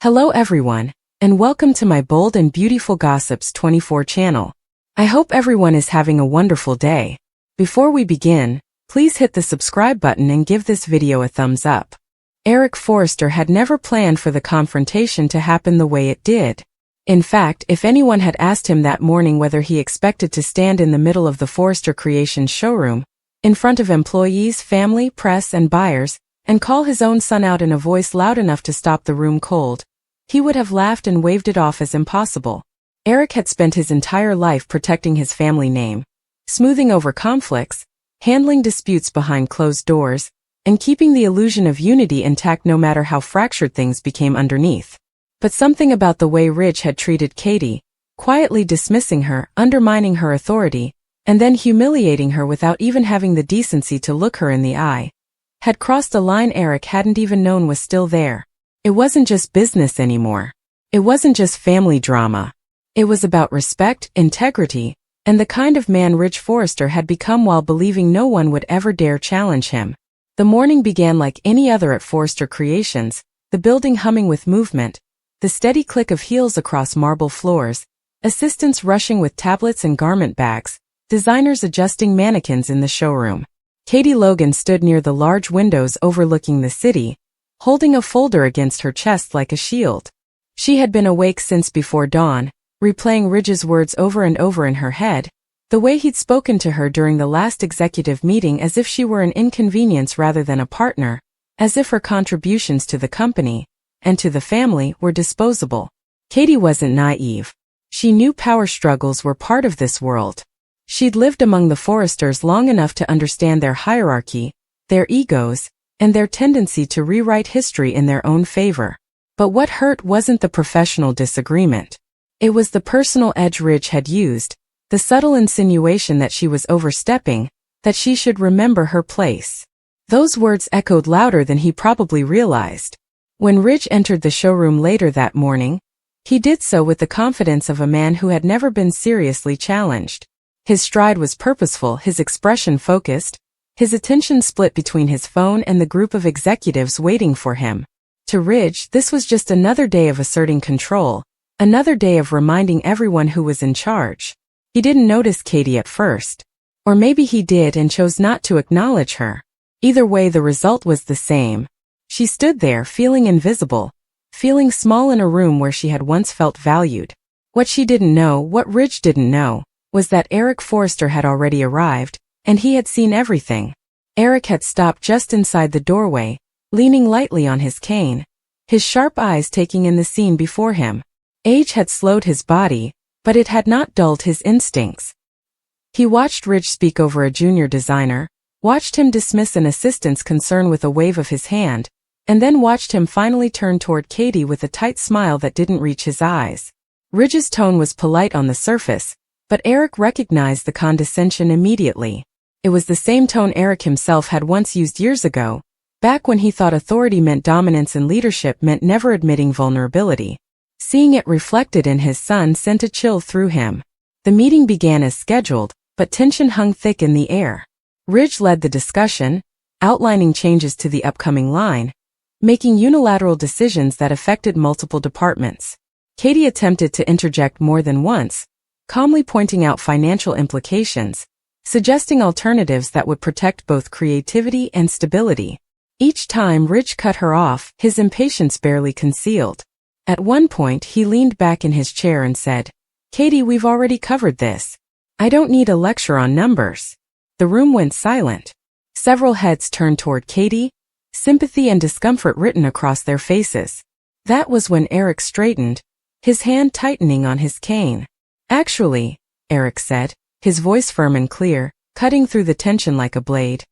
Hello everyone, and welcome to my Bold and Beautiful Gossips 24 channel. I hope everyone is having a wonderful day. Before we begin, please hit the subscribe button and give this video a thumbs up. Place.Forrester had never planned for the confrontation to happen the way it did. In fact, if anyone had asked him that morning whether he expected to stand in the middle of the Forrester Creations showroom, in front of employees, family, press, and buyers, and call his own son out in a voice loud enough to stop the room cold, he would have laughed and waved it off as impossible. Eric had spent his entire life protecting his family name, smoothing over conflicts, handling disputes behind closed doors, and keeping the illusion of unity intact no matter how fractured things became underneath. But something about the way Ridge had treated Katie, quietly dismissing her, undermining her authority, and then humiliating her without even having the decency to look her in the eye, had crossed a line Eric hadn't even known was still there. It wasn't just business anymore. It wasn't just family drama. It was about respect, integrity, and the kind of man Place.Forrester had become while believing no one would ever dare challenge him. The morning began like any other at Forrester Creations, the building humming with movement, the steady click of heels across marble floors, assistants rushing with tablets and garment bags, designers adjusting mannequins in the showroom. Katie Logan stood near the large windows overlooking the city, holding a folder against her chest like a shield. She had been awake since before dawn, replaying Ridge's words over and over in her head, the way he'd spoken to her during the last executive meeting as if she were an inconvenience rather than a partner, as if her contributions to the company, and to the family, were disposable. Katie wasn't naive. She knew power struggles were part of this world. She'd lived among the Forresters long enough to understand their hierarchy, their egos, and their tendency to rewrite history in their own favor. But what hurt wasn't the professional disagreement. It was the personal edge Ridge had used, the subtle insinuation that she was overstepping, that she should remember her place. Those words echoed louder than he probably realized. When Ridge entered the showroom later that morning, he did so with the confidence of a man who had never been seriously challenged. His stride was purposeful, his expression focused, his attention split between his phone and the group of executives waiting for him. To Ridge, this was just another day of asserting control, another day of reminding everyone who was in charge. He didn't notice Katie at first. Or maybe he did and chose not to acknowledge her. Either way, the result was the same. She stood there feeling invisible, feeling small in a room where she had once felt valued. What she didn't know, what Ridge didn't know, was that Place.Forrester had already arrived, and he had seen everything. Eric had stopped just inside the doorway, leaning lightly on his cane, his sharp eyes taking in the scene before him. Age had slowed his body, but it had not dulled his instincts. He watched Ridge speak over a junior designer, watched him dismiss an assistant's concern with a wave of his hand, and then watched him finally turn toward Katie with a tight smile that didn't reach his eyes. Ridge's tone was polite on the surface, but Eric recognized the condescension immediately. It was the same tone Eric himself had once used years ago, back when he thought authority meant dominance and leadership meant never admitting vulnerability. Seeing it reflected in his son sent a chill through him. The meeting began as scheduled, but tension hung thick in the air. Ridge led the discussion, outlining changes to the upcoming line, making unilateral decisions that affected multiple departments. Katie attempted to interject more than once, calmly pointing out financial implications, suggesting alternatives that would protect both creativity and stability. Each time Ridge cut her off, his impatience barely concealed. At one point he leaned back in his chair and said, "Katie, we've already covered this. I don't need a lecture on numbers." The room went silent. Several heads turned toward Katie, sympathy and discomfort written across their faces. That was when Eric straightened, his hand tightening on his cane. "Actually," Eric said, his voice firm and clear, cutting through the tension like a blade,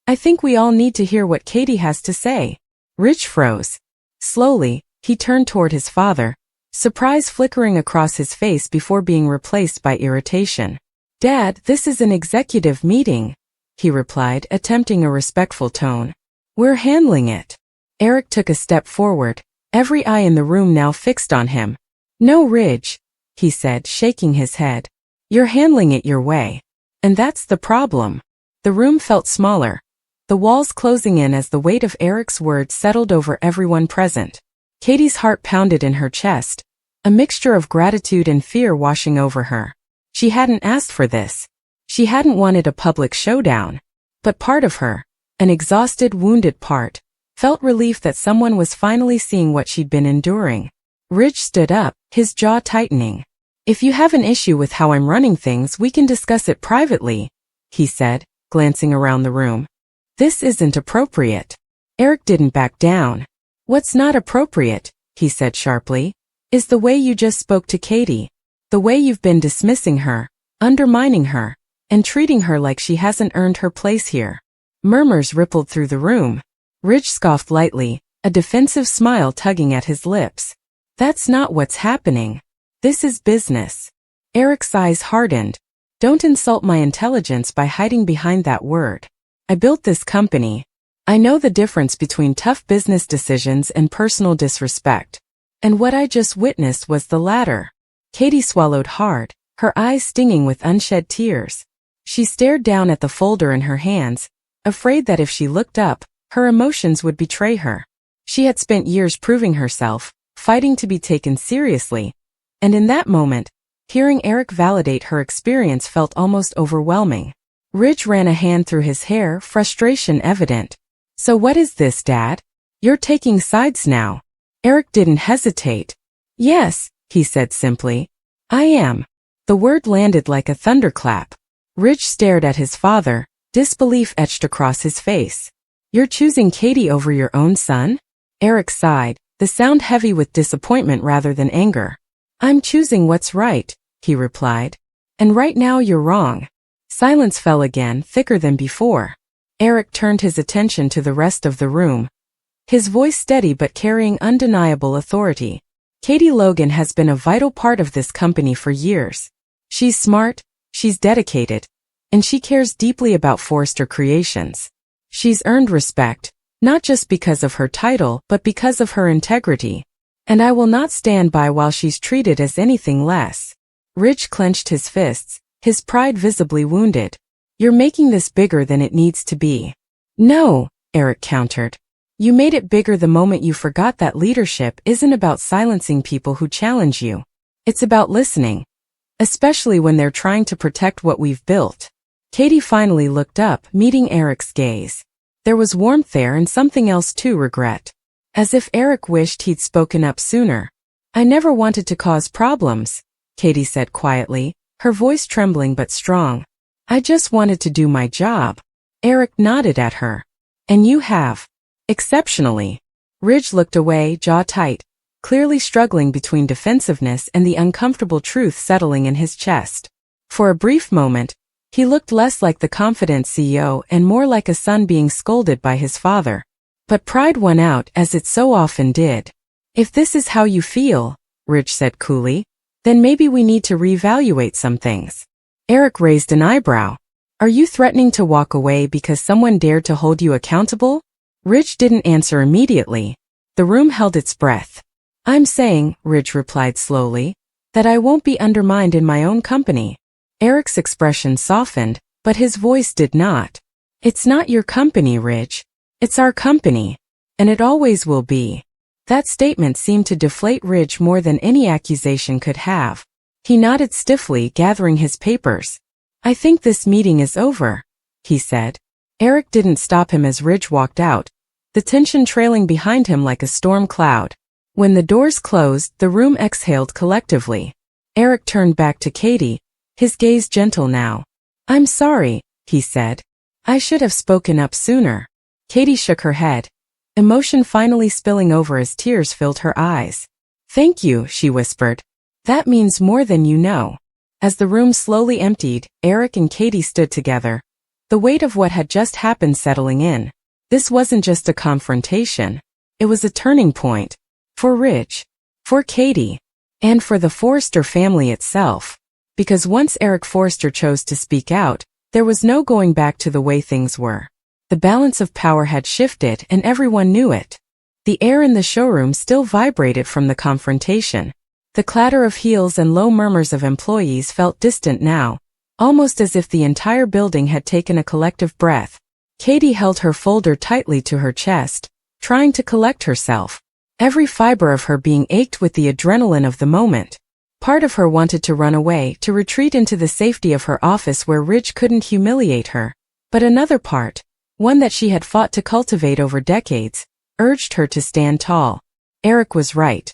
"I think we all need to hear what Katie has to say." Ridge froze. Slowly, he turned toward his father, surprise flickering across his face before being replaced by irritation. "Dad, this is an executive meeting," he replied, attempting a respectful tone. "We're handling it." Eric took a step forward, every eye in the room now fixed on him. "No, Ridge," he said, shaking his head. "You're handling it your way. And that's the problem." The room felt smaller, the walls closing in as the weight of Eric's words settled over everyone present. Katie's heart pounded in her chest, a mixture of gratitude and fear washing over her. She hadn't asked for this. She hadn't wanted a public showdown. But part of her, an exhausted, wounded part, felt relief that someone was finally seeing what she'd been enduring. Ridge stood up, his jaw tightening. "If you have an issue with how I'm running things, we can discuss it privately," he said, glancing around the room. "This isn't appropriate." Eric didn't back down. "What's not appropriate," he said sharply, "is the way you just spoke to Katie. The way you've been dismissing her, undermining her, and treating her like she hasn't earned her place here." Murmurs rippled through the room. Ridge scoffed lightly, a defensive smile tugging at his lips. "That's not what's happening. This is business." Eric's eyes hardened. "Don't insult my intelligence by hiding behind that word. I built this company. I know the difference between tough business decisions and personal disrespect. And what I just witnessed was the latter." Katie swallowed hard, her eyes stinging with unshed tears. She stared down at the folder in her hands, afraid that if she looked up, her emotions would betray her. She had spent years proving herself, fighting to be taken seriously, and in that moment, hearing Eric validate her experience felt almost overwhelming. Ridge ran a hand through his hair, frustration evident. "So what is this, Dad? You're taking sides now." Eric didn't hesitate. "Yes," he said simply. "I am." The word landed like a thunderclap. Ridge stared at his father, disbelief etched across his face. "You're choosing Katie over your own son?" Eric sighed, the sound heavy with disappointment rather than anger. "I'm choosing what's right," he replied. "And right now you're wrong." Silence fell again, thicker than before. Eric turned his attention to the rest of the room, his voice steady but carrying undeniable authority. "Katie Logan has been a vital part of this company for years. She's smart, she's dedicated, and she cares deeply about Forrester Creations. She's earned respect, not just because of her title but because of her integrity. And I will not stand by while she's treated as anything less." Ridge clenched his fists, his pride visibly wounded. "You're making this bigger than it needs to be." "No," Eric countered. "You made it bigger the moment you forgot that leadership isn't about silencing people who challenge you. It's about listening, especially when they're trying to protect what we've built." Katie finally looked up, meeting Eric's gaze. There was warmth there and something else too, regret. As if Eric wished he'd spoken up sooner. "I never wanted to cause problems," Katie said quietly, her voice trembling but strong. "I just wanted to do my job." Eric nodded at her. "And you have. Exceptionally." Ridge looked away, jaw tight, clearly struggling between defensiveness and the uncomfortable truth settling in his chest. For a brief moment, he looked less like the confident CEO and more like a son being scolded by his father. But pride won out, as it so often did. "If this is how you feel," Ridge said coolly, "then maybe we need to reevaluate some things." Eric raised an eyebrow. "Are you threatening to walk away because someone dared to hold you accountable?" Ridge didn't answer immediately. The room held its breath. "I'm saying," Ridge replied slowly, "that I won't be undermined in my own company." Eric's expression softened, but his voice did not. "It's not your company, Ridge. It's our company. And it always will be." That statement seemed to deflate Ridge more than any accusation could have. He nodded stiffly, gathering his papers. "I think this meeting is over," he said. Eric didn't stop him as Ridge walked out, the tension trailing behind him like a storm cloud. When the doors closed, the room exhaled collectively. Eric turned back to Katie, his gaze gentle now. "I'm sorry," he said. "I should have spoken up sooner." Katie shook her head, emotion finally spilling over as tears filled her eyes. "Thank you," she whispered. "That means more than you know." As the room slowly emptied, Eric and Katie stood together, the weight of what had just happened settling in. This wasn't just a confrontation. It was a turning point. For Ridge, for Katie, and for the Forrester family itself. Because once Eric Forrester chose to speak out, there was no going back to the way things were. The balance of power had shifted and everyone knew it. The air in the showroom still vibrated from the confrontation. The clatter of heels and low murmurs of employees felt distant now, almost as if the entire building had taken a collective breath. Katie held her folder tightly to her chest, trying to collect herself. Every fiber of her being ached with the adrenaline of the moment. Part of her wanted to run away, to retreat into the safety of her office where Ridge couldn't humiliate her. But another part, one that she had fought to cultivate over decades, urged her to stand tall. Eric was right.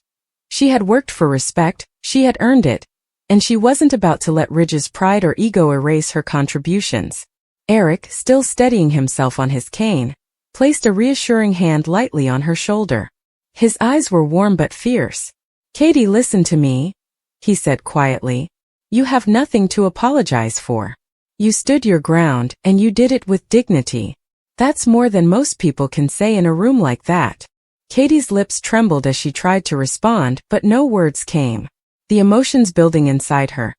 She had worked for respect, she had earned it, and she wasn't about to let Ridge's pride or ego erase her contributions. Eric, still steadying himself on his cane, placed a reassuring hand lightly on her shoulder. His eyes were warm but fierce. "Katie, listen to me," he said quietly. "You have nothing to apologize for. You stood your ground, and you did it with dignity. That's more than most people can say in a room like that." Katie's lips trembled as she tried to respond, but no words came. The emotions building inside her,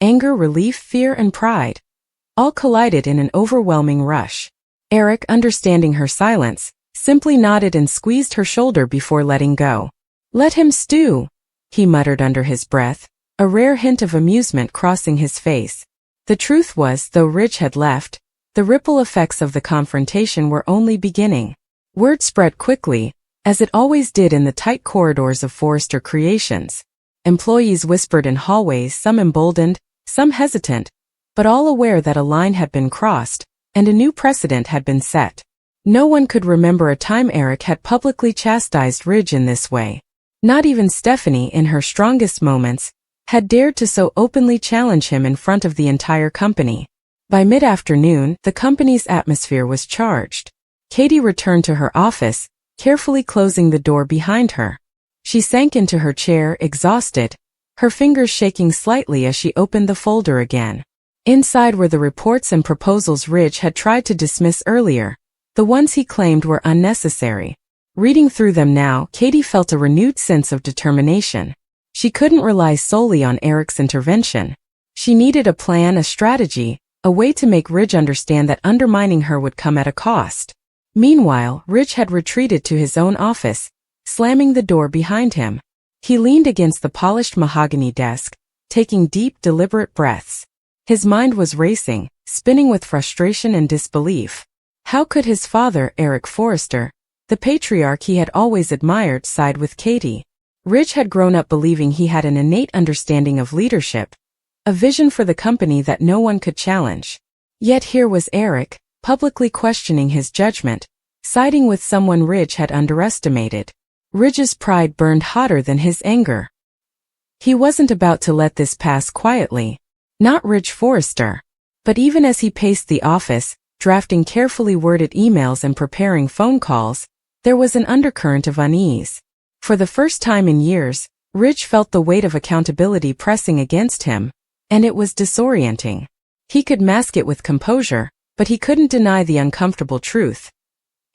anger, relief, fear, and pride, all collided in an overwhelming rush. Eric, understanding her silence, simply nodded and squeezed her shoulder before letting go. "Let him stew," he muttered under his breath, a rare hint of amusement crossing his face. The truth was, though Ridge had left, the ripple effects of the confrontation were only beginning. Word spread quickly, as it always did in the tight corridors of Forrester Creations. Employees whispered in hallways, some emboldened, some hesitant, but all aware that a line had been crossed, and a new precedent had been set. No one could remember a time Eric had publicly chastised Ridge in this way. Not even Stephanie, in her strongest moments, had dared to so openly challenge him in front of the entire company. By mid-afternoon, the company's atmosphere was charged. Katie returned to her office, carefully closing the door behind her. She sank into her chair, exhausted, her fingers shaking slightly as she opened the folder again. Inside were the reports and proposals Ridge had tried to dismiss earlier, the ones he claimed were unnecessary. Reading through them now, Katie felt a renewed sense of determination. She couldn't rely solely on Eric's intervention. She needed a plan, a strategy, a way to make Ridge understand that undermining her would come at a cost. Meanwhile, Ridge had retreated to his own office, slamming the door behind him. He leaned against the polished mahogany desk, taking deep, deliberate breaths. His mind was racing, spinning with frustration and disbelief. How could his father, Eric Forrester, the patriarch he had always admired, side with Katie? Ridge had grown up believing he had an innate understanding of leadership, a vision for the company that no one could challenge. Yet here was Eric, publicly questioning his judgment, siding with someone Ridge had underestimated. Ridge's pride burned hotter than his anger. He wasn't about to let this pass quietly. Not Ridge Forrester. But even as he paced the office, drafting carefully worded emails and preparing phone calls, there was an undercurrent of unease. For the first time in years, Ridge felt the weight of accountability pressing against him, and it was disorienting. He could mask it with composure, but he couldn't deny the uncomfortable truth.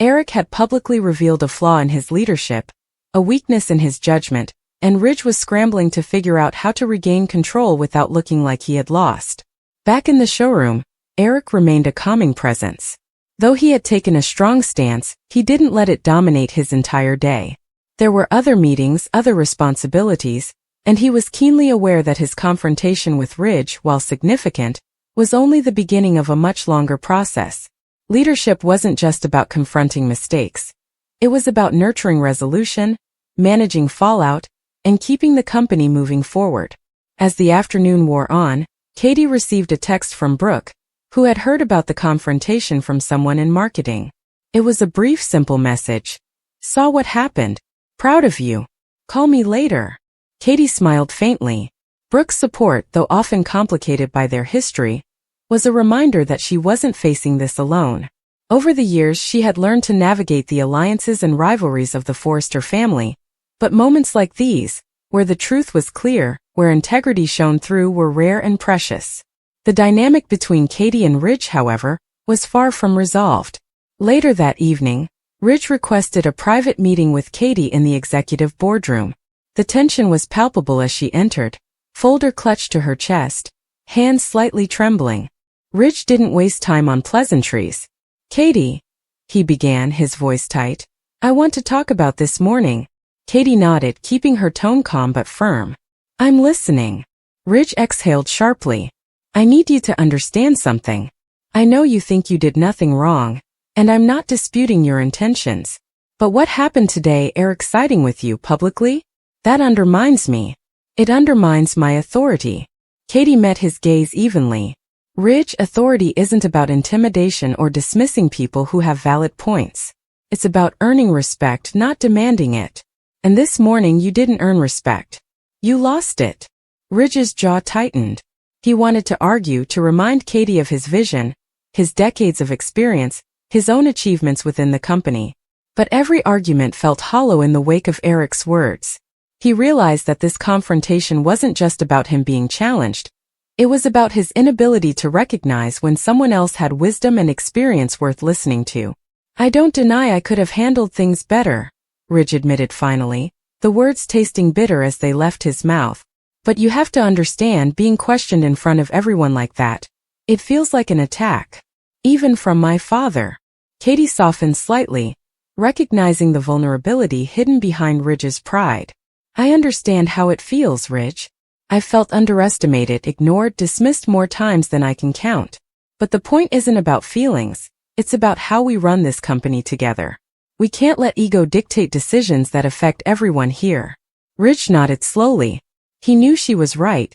Eric had publicly revealed a flaw in his leadership, a weakness in his judgment, and Ridge was scrambling to figure out how to regain control without looking like he had lost. Back in the showroom, Eric remained a calming presence. Though he had taken a strong stance, he didn't let it dominate his entire day. There were other meetings, other responsibilities, and he was keenly aware that his confrontation with Ridge, while significant, was only the beginning of a much longer process. Leadership wasn't just about confronting mistakes. It was about nurturing resolution, managing fallout, and keeping the company moving forward. As the afternoon wore on, Katie received a text from Brooke, who had heard about the confrontation from someone in marketing. It was a brief, simple message. "Saw what happened. Proud of you. Call me later." Katie smiled faintly. Brooke's support, though often complicated by their history, was a reminder that she wasn't facing this alone. Over the years, she had learned to navigate the alliances and rivalries of the Forrester family, but moments like these, where the truth was clear, where integrity shone through, were rare and precious. The dynamic between Katie and Ridge, however, was far from resolved. Later that evening, Ridge requested a private meeting with Katie in the executive boardroom. The tension was palpable as she entered, folder clutched to her chest, hands slightly trembling. Ridge didn't waste time on pleasantries. "Katie," he began, his voice tight, "I want to talk about this morning." Katie nodded, keeping her tone calm but firm. "I'm listening." Ridge exhaled sharply. "I need you to understand something. I know you think you did nothing wrong, and I'm not disputing your intentions. But what happened today, Eric siding with you publicly? That undermines me. It undermines my authority. Katie met his gaze evenly. Ridge, authority isn't about intimidation or dismissing people who have valid points. It's about earning respect, not demanding it. And this morning you didn't earn respect. You lost it. Ridge's jaw tightened. He wanted to argue, to remind Katie of his vision, his decades of experience, his own achievements within the company. But every argument felt hollow in the wake of Eric's words. He realized that this confrontation wasn't just about him being challenged. It was about his inability to recognize when someone else had wisdom and experience worth listening to. I don't deny I could have handled things better, Ridge admitted finally, the words tasting bitter as they left his mouth. But you have to understand, being questioned in front of everyone like that, it feels like an attack. Even from my father. Katie softened slightly, recognizing the vulnerability hidden behind Ridge's pride. I understand how it feels, Ridge. I've felt underestimated, ignored, dismissed more times than I can count. But the point isn't about feelings, it's about how we run this company together. We can't let ego dictate decisions that affect everyone here. Ridge nodded slowly. He knew she was right,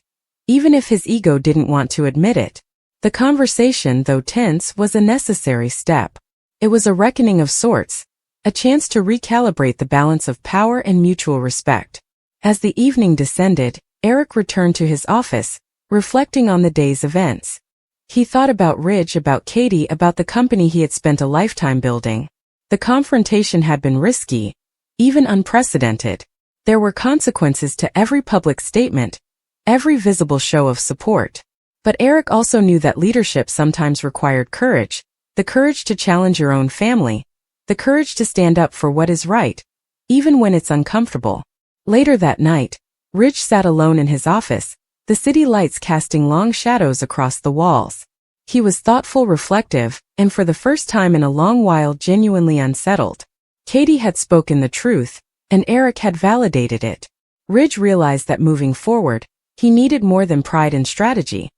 even if his ego didn't want to admit it. The conversation, though tense, was a necessary step. It was a reckoning of sorts, a chance to recalibrate the balance of power and mutual respect. As the evening descended, Eric returned to his office, reflecting on the day's events. He thought about Ridge, about Katie, about the company he had spent a lifetime building. The confrontation had been risky, even unprecedented. There were consequences to every public statement, every visible show of support. But Eric also knew that leadership sometimes required courage, the courage to challenge your own family, the courage to stand up for what is right, even when it's uncomfortable. Later that night, Ridge sat alone in his office, the city lights casting long shadows across the walls. He was thoughtful, reflective, and for the first time in a long while genuinely unsettled. Katie had spoken the truth, and Eric had validated it. Ridge realized that moving forward, he needed more than pride and strategy.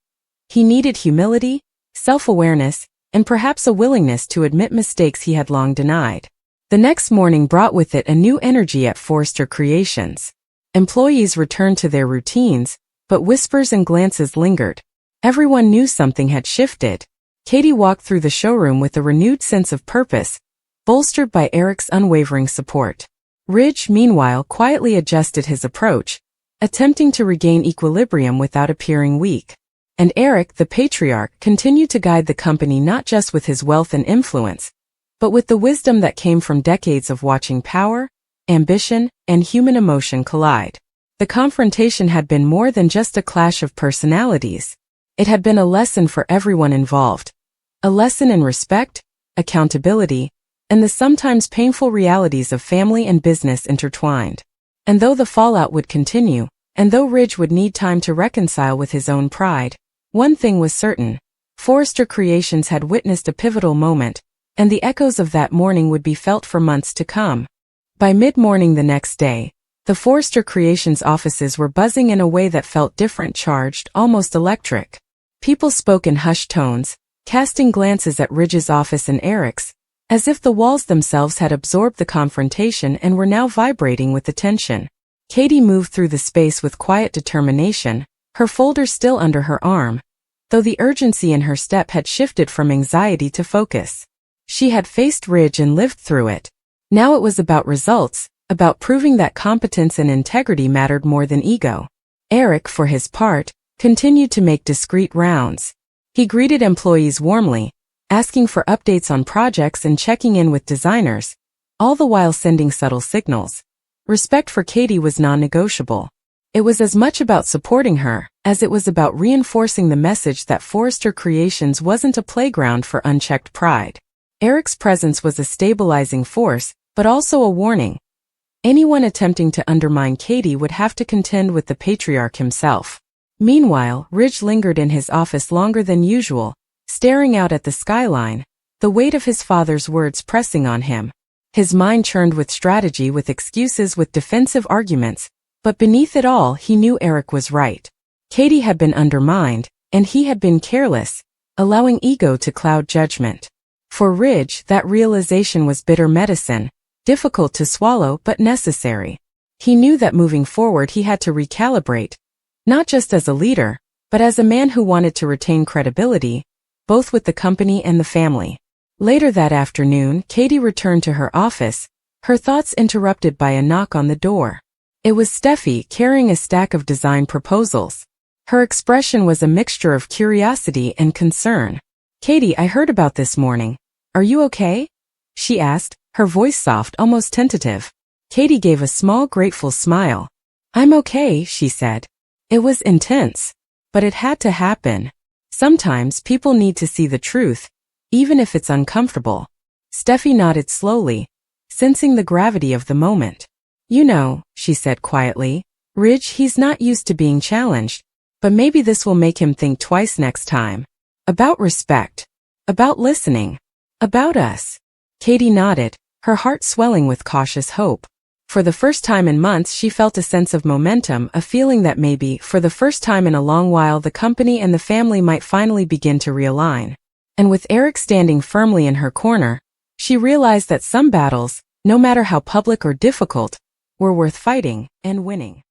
He needed humility, self-awareness, and perhaps a willingness to admit mistakes he had long denied. The next morning brought with it a new energy at Forrester Creations. Employees returned to their routines, but whispers and glances lingered. Everyone knew something had shifted. Katie walked through the showroom with a renewed sense of purpose, bolstered by Eric's unwavering support. Ridge, meanwhile, quietly adjusted his approach, attempting to regain equilibrium without appearing weak. And Eric, the patriarch, continued to guide the company not just with his wealth and influence, but with the wisdom that came from decades of watching power, ambition, and human emotion collide. The confrontation had been more than just a clash of personalities. It had been a lesson for everyone involved. A lesson in respect, accountability, and the sometimes painful realities of family and business intertwined. And though the fallout would continue, and though Ridge would need time to reconcile with his own pride, one thing was certain: Forrester Creations had witnessed a pivotal moment, and the echoes of that morning would be felt for months to come. By mid-morning the next day, the Forrester Creations offices were buzzing in a way that felt different, charged, almost electric. People spoke in hushed tones, casting glances at Ridge's office and Eric's, as if the walls themselves had absorbed the confrontation and were now vibrating with the tension. Katie moved through the space with quiet determination, her folder still under her arm, though the urgency in her step had shifted from anxiety to focus. She had faced Ridge and lived through it. Now it was about results, about proving that competence and integrity mattered more than ego. Eric, for his part, continued to make discreet rounds. He greeted employees warmly, asking for updates on projects and checking in with designers, all the while sending subtle signals. Respect for Katie was non-negotiable. It was as much about supporting her as it was about reinforcing the message that Forrester Creations wasn't a playground for unchecked pride. Eric's presence was a stabilizing force, but also a warning. Anyone attempting to undermine Katie would have to contend with the patriarch himself. Meanwhile, Ridge lingered in his office longer than usual, staring out at the skyline, the weight of his father's words pressing on him. His mind churned with strategy, with excuses, with defensive arguments, but beneath it all he knew Eric was right. Katie had been undermined, and he had been careless, allowing ego to cloud judgment. For Ridge, that realization was bitter medicine, difficult to swallow but necessary. He knew that moving forward he had to recalibrate, not just as a leader, but as a man who wanted to retain credibility, both with the company and the family. Later that afternoon, Katie returned to her office, her thoughts interrupted by a knock on the door. It was Steffi carrying a stack of design proposals. Her expression was a mixture of curiosity and concern. "Katie, I heard about this morning. Are you okay?" she asked, her voice soft, almost tentative. Katie gave a small, grateful smile. "I'm okay," she said. It was intense, but it had to happen. Sometimes people need to see the truth, even if it's uncomfortable. Steffi nodded slowly, sensing the gravity of the moment. "You know," she said quietly, "Ridge, he's not used to being challenged, but maybe this will make him think twice next time. About respect. About listening. About us." Katie nodded, her heart swelling with cautious hope. For the first time in months she felt a sense of momentum, a feeling that maybe, for the first time in a long while, the company and the family might finally begin to realign. And with Eric standing firmly in her corner, she realized that some battles, no matter how public or difficult, were worth fighting and winning.